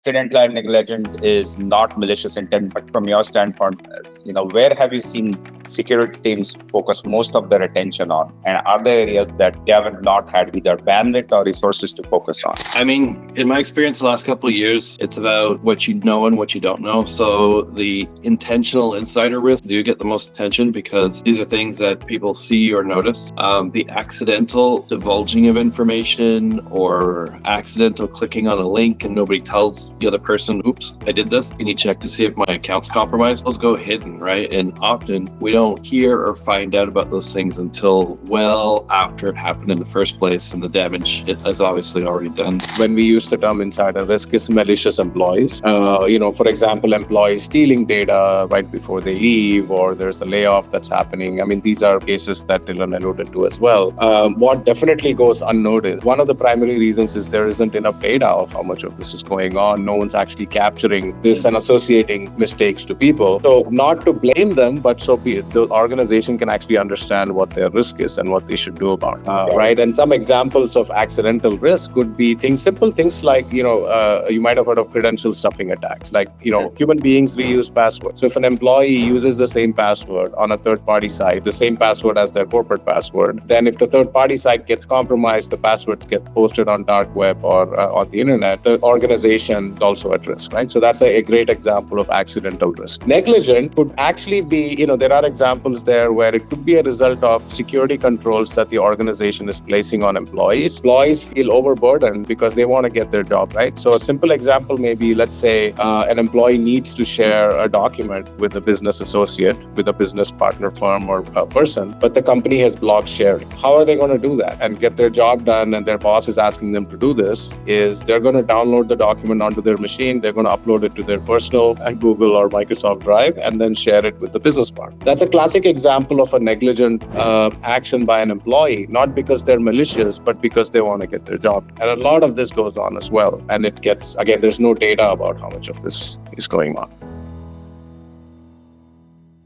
accidental and negligent is not malicious intent, but from your standpoint, where have you seen security teams focus most of their attention on? And are there areas that they have not had either bandwidth or resources to focus on? I mean, in my experience the last couple of years, it's about what you know and what you don't know. So the intentional insider risk do get the most attention because these are things that people see or notice. The accidental divulging of information or accidental clicking on a link and nobody tells the other person, oops, I did this. Can you check to see if my account's compromised? Those go hidden, right? And often we don't hear or find out about those things until well after it happened in the first place and the damage is obviously already done. When we use the term insider risk is malicious employees. For example, employees stealing data right before they leave, or there's a layoff that's happening. I mean, these are cases that Dylan alluded to as well. What definitely goes unnoticed, one of the primary reasons is there isn't enough data of how much of this is going on. No one's actually capturing this and associating mistakes to people. So not to blame them, but so the organization can actually understand what their risk is and what they should do about it, right? And some examples of accidental risk could be simple things like, you might have heard of credential stuffing attacks. Like, human beings reuse passwords. So if an employee uses the same password on a third-party site, the same password as their corporate password, then if the third-party site gets compromised, the passwords get posted on dark web or on the internet, the organization is also at risk, right? So that's a great example of accidental risk. Negligent could actually be, there are examples there where it could be a result of security controls that the organization is placing on employees. Employees feel overburdened because they want to get their job, right? So a simple example may be, let's say an employee needs to share a document with a business associate, with a business partner firm or a person, but the company has blocked sharing. How are they going to do that and get their job done? And their boss is asking them to do this, is they're going to download the document onto their machine, they're going to upload it to their personal Google or Microsoft Drive, and then share it with the business partner. That's a classic example of a negligent action by an employee, not because they're malicious, but because they want to get their job. And a lot of this goes on as well. And it gets, again, there's no data about how much of this is going on.